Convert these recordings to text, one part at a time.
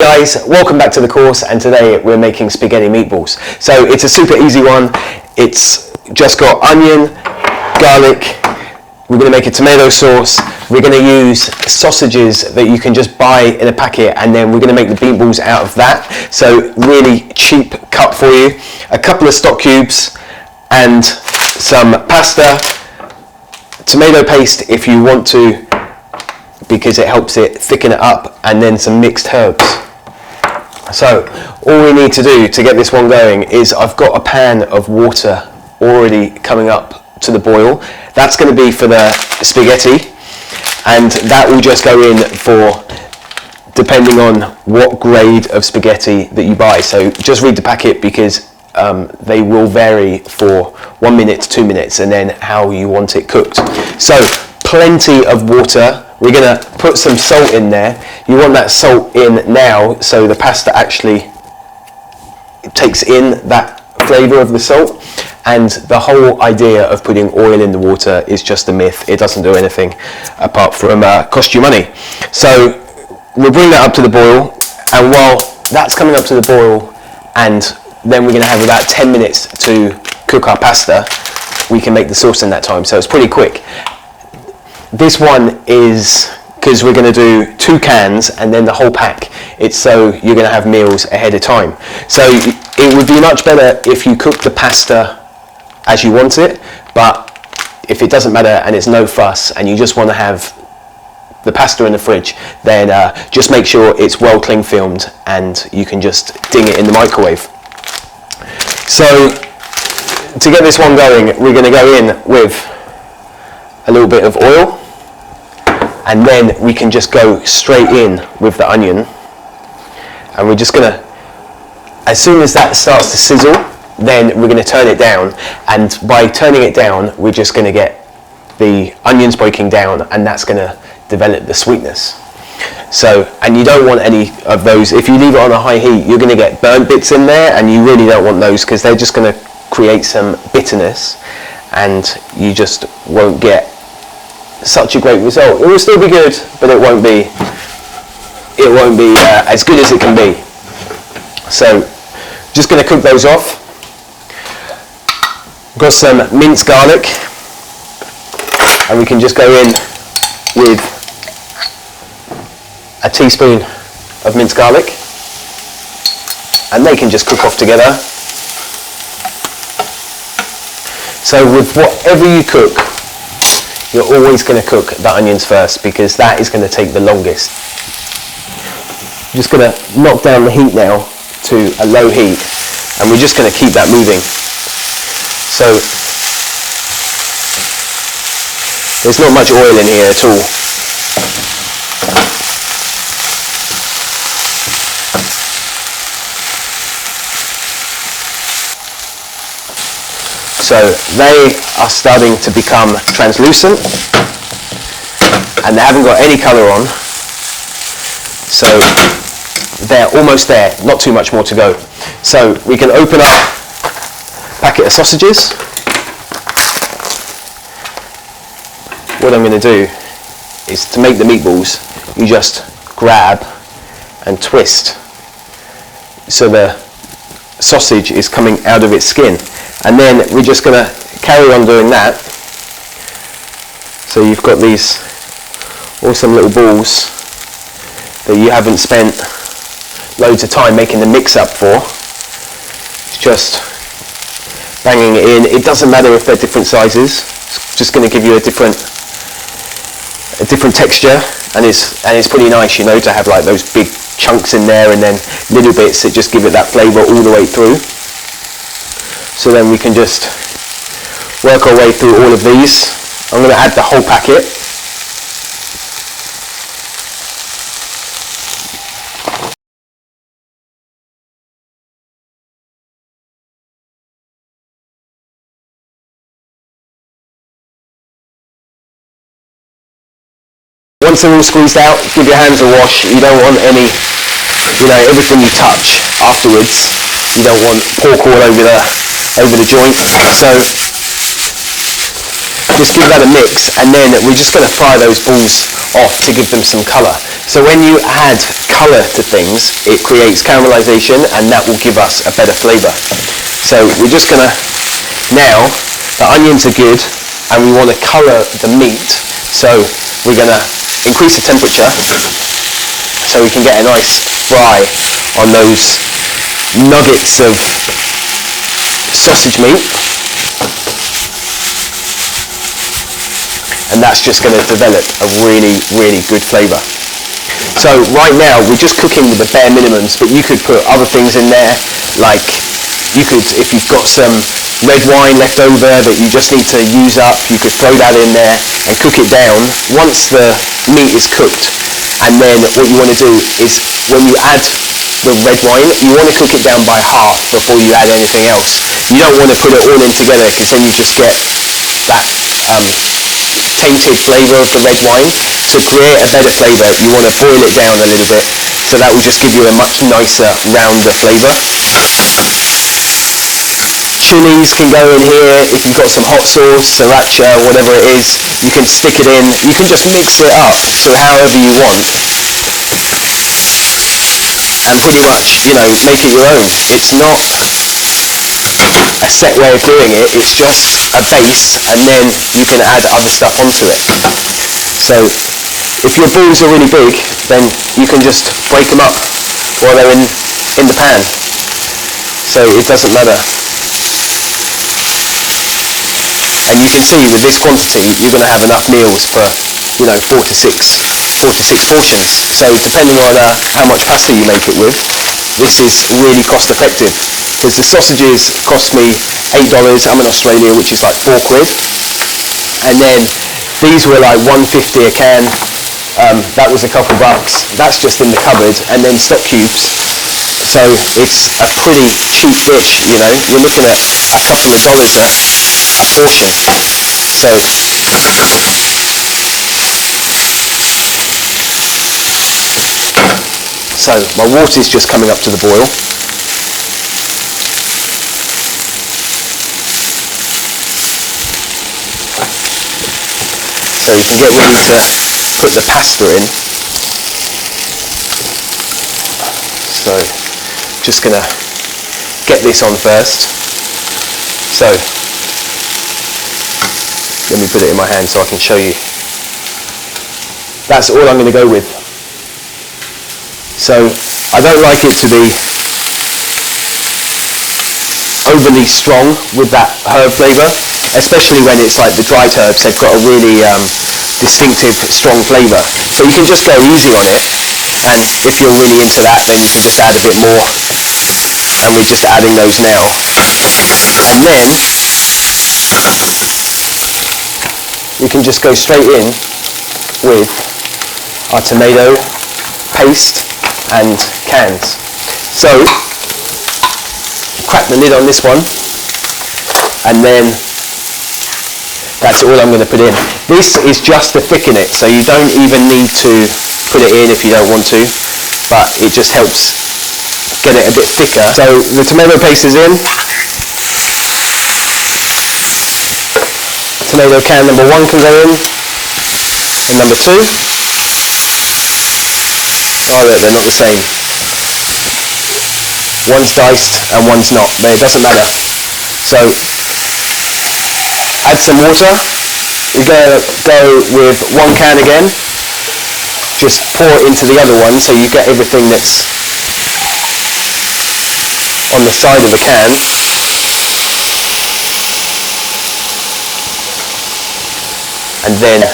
guys, welcome back to the course, and today we're making spaghetti meatballs. So it's a super easy one. It's just got onion, garlic, we're going to make a tomato sauce, we're going to use sausages that you can just buy in a packet, and then we're going to make the meatballs out of that. So really cheap cut for you. A couple of stock cubes and some pasta, tomato paste if you want to, because it helps it thicken it up, and then some mixed herbs. So all we need to do to get this one going is I've got a pan of water already coming up to the boil. That's going to be for the spaghetti, and that will just go in for depending on what grade of spaghetti that you buy. So just read the packet, because they will vary for 1 minute to 2 minutes, and then how you want it cooked. So plenty of water. We're going to put some salt in there. You want that salt in now so the pasta actually takes in that flavour of the salt. And the whole idea of putting oil in the water is just a myth. It doesn't do anything apart from cost you money. So we'll bring that up to the boil, and while that's coming up to the boil, and then we're going to have about 10 minutes to cook our pasta, we can make the sauce in that time. So it's pretty quick. This one is because we're going to do 2 cans and then the whole pack. It's so you're going to have meals ahead of time. So it would be much better if you cook the pasta as you want it, but if it doesn't matter and it's no fuss and you just want to have the pasta in the fridge, then just make sure it's well cling filmed and you can just ding it in the microwave. So to get this one going, we're going to go in with a little bit of oil, and then we can just go straight in with the onion, and we're just gonna, as soon as that starts to sizzle, then we're gonna turn it down, and by turning it down we're just gonna get the onions breaking down, and that's gonna develop the sweetness. So, and you don't want any of those. If you leave it on a high heat, you're gonna get burnt bits in there, and you really don't want those, because they're just gonna create some bitterness and you just won't get such a great result. It will still be good, but it won't be as good as it can be. So just going to cook those off. Got some minced garlic, and we can just go in with a teaspoon of minced garlic, and they can just cook off together. So with whatever you cook, you're always going to cook the onions first, because that is going to take the longest. I'm just going to knock down the heat now to a low heat, and we're just going to keep that moving. So there's not much oil in here at all. So they are starting to become translucent, and they haven't got any colour on. So they're almost there, not too much more to go. So we can open up a packet of sausages. What I'm going to do is, to make the meatballs, you just grab and twist so the sausage is coming out of its skin. And then we're just going to carry on doing that. So you've got these awesome little balls that you haven't spent loads of time making the mix up for. It's just banging it in. It doesn't matter if they're different sizes. It's just going to give you a different texture, and it's pretty nice, you know, to have like those big chunks in there, and then little bits that just give it that flavour all the way through. So then we can just work our way through all of these. I'm going to add the whole packet. Once they're all squeezed out, give your hands a wash. You don't want any, everything you touch afterwards. You don't want pork all over the joint. So just give that a mix, and then we're just going to fry those balls off to give them some colour. So when you add colour to things, it creates caramelisation, and that will give us a better flavour. So we're just going to, now the onions are good and we want to colour the meat, so we're going to increase the temperature so we can get a nice fry on those nuggets of sausage meat, and that's just going to develop a really, really good flavour. So right now we're just cooking with the bare minimums, but you could put other things in there, like you could, if you've got some red wine left over that you just need to use up, you could throw that in there and cook it down once the meat is cooked. And then what you want to do is, when you add the red wine, you want to cook it down by half before you add anything else. You don't want to put it all in together, because then you just get that tainted flavour of the red wine. To create a better flavour, you want to boil it down a little bit, so that will just give you a much nicer, rounder flavour. Chilies can go in here. If you've got some hot sauce, sriracha, whatever it is, you can stick it in. You can just mix it up to however you want, and pretty much, make it your own. It's not a set way of doing it, it's just a base, and then you can add other stuff onto it. So if your balls are really big, then you can just break them up while they're in the pan. So it doesn't matter. And you can see with this quantity, you're going to have enough meals for, 4 to 6 portions. So depending on how much pasta you make it with, this is really cost effective. Because the sausages cost me $8. I'm in Australia, which is like £4. And then these were like $1.50 a can. That was a couple bucks. That's just in the cupboard. And then stock cubes. So it's a pretty cheap dish, You're looking at a couple of dollars a portion. So my water's just coming up to the boil. So you can get ready to put the pasta in. So just going to get this on first. So let me put it in my hand so I can show you. That's all I'm going to go with. So I don't like it to be overly strong with that herb flavour, especially when it's like the dried herbs. They've got a really distinctive, strong flavour. So you can just go easy on it, and if you're really into that, then you can just add a bit more. And we're just adding those now. And then we can just go straight in with our tomato paste and cans. So crack the lid on this one, and then that's all I'm going to put in. This is just to thicken it, so you don't even need to put it in if you don't want to, but it just helps get it a bit thicker. So the tomato paste is in. Tomato can number 1 can go in, and number 2. Oh look, they're not the same. One's diced and one's not, but it doesn't matter. So add some water. You're going to go with 1 can again. Just pour it into the other one so you get everything that's on the side of the can. And then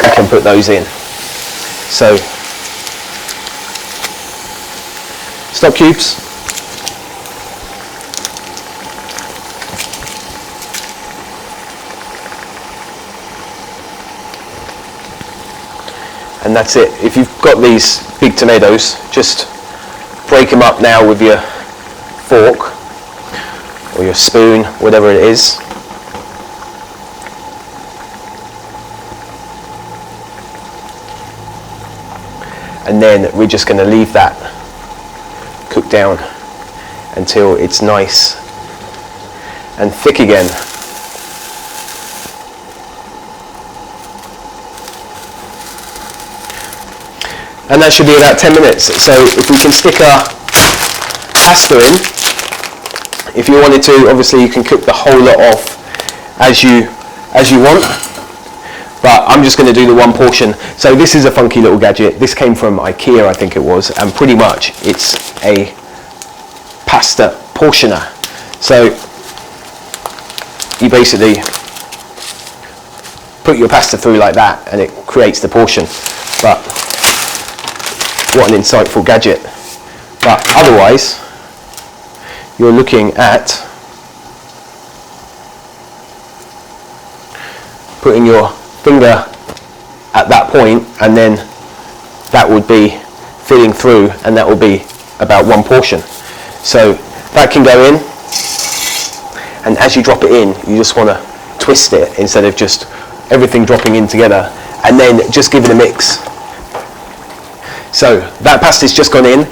you can put those in. So stock cubes. And that's it. If you've got these big tomatoes, just break them up now with your fork or your spoon, whatever it is. And then we're just going to leave that cook down until it's nice and thick again. and that should be about 10 minutes. So if we can stick our pasta in, if you wanted to, obviously you can cook the whole lot off as you want, but I'm just going to do the one portion. So this is a funky little gadget. This came from IKEA, I think it was, and pretty much it's a pasta portioner. So you basically put your pasta through like that and it creates the portion. But what an insightful gadget. But otherwise you're looking at putting your finger at that point, and then that would be filling through, and that will be about one portion. So that can go in, and as you drop it in, you just want to twist it instead of just everything dropping in together, and then just give it a mix. So that pasta's just gone in,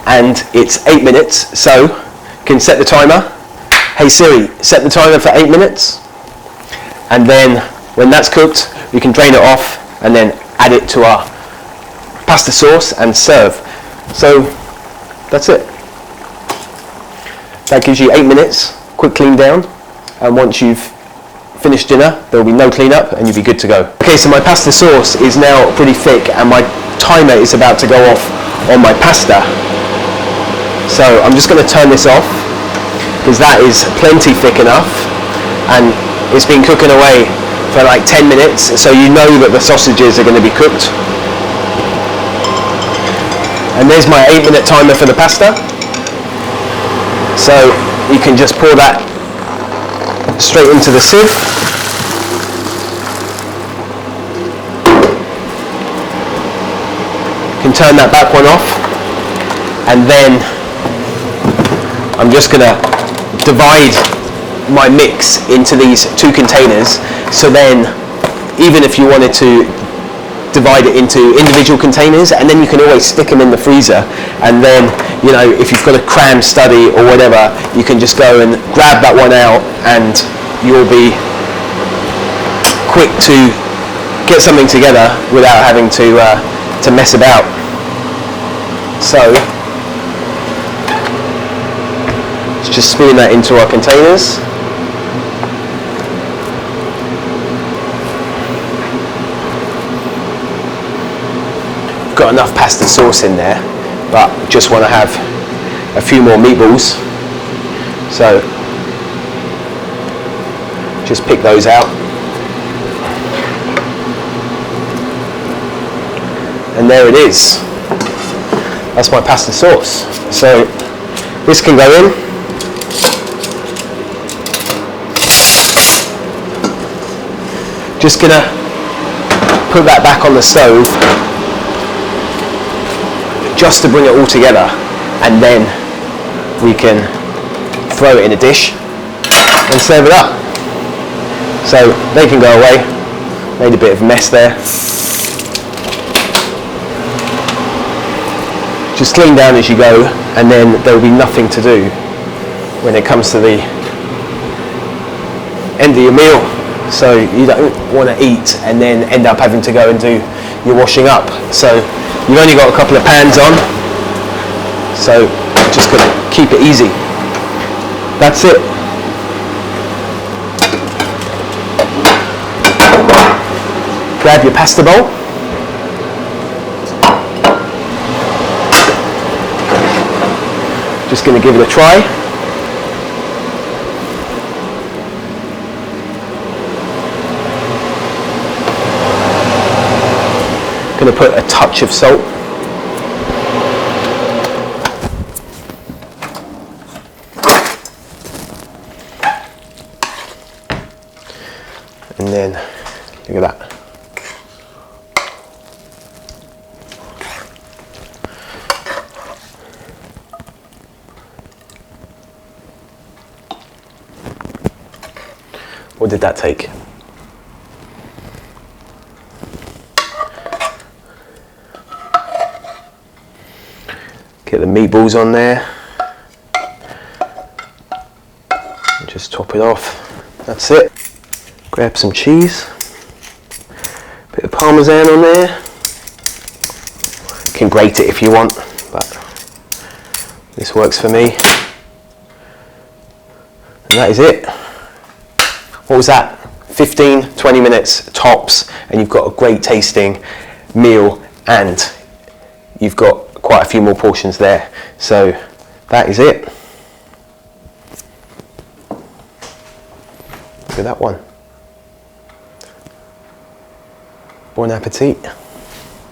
and it's 8 minutes, so you can set the timer. Hey Siri, set the timer for 8 minutes, and then when that's cooked, we can drain it off and then add it to our pasta sauce and serve. So that's it. That gives you 8 minutes, quick clean down, and once you've finished dinner, there will be no clean up and you'll be good to go. Okay, so my pasta sauce is now pretty thick and my timer is about to go off on my pasta. So I'm just going to turn this off because that is plenty thick enough, and it's been cooking away for like 10 minutes, so you know that the sausages are going to be cooked. And there's my 8-minute timer for the pasta. So you can just pour that straight into the sieve. You can turn that back one off, and then I'm just going to divide my mix into these two containers. So then even if you wanted to divide it into individual containers, and then you can always stick them in the freezer, and then, you know, if you've got a cram study or whatever, you can just go and grab that one out and you'll be quick to get something together without having to mess about. So let's just spoon that into our containers. Got enough pasta sauce in there, but just want to have a few more meatballs, so just pick those out, and there it is. That's my pasta sauce. So this can go in. Just gonna put that back on the stove just to bring it all together, and then we can throw it in a dish and serve it up. So they can go away. Made a bit of a mess there. Just clean down as you go, and then there will be nothing to do when it comes to the end of your meal. So you don't want to eat and then end up having to go and do your washing up. So you've only got a couple of pans on, so just got to keep it easy. That's it. Grab your pasta bowl. Just going to give it a try. Going to put a touch of salt. And then, look at that. What did that take? Get the meatballs on there. And just top it off. That's it. Grab some cheese. Bit of parmesan on there. can grate it if you want, but this works for me. And that is it. What was that? 15, 20 minutes tops, and you've got a great tasting meal, and you've got quite a few more portions there. So that is it. Look at that one. Bon appetit.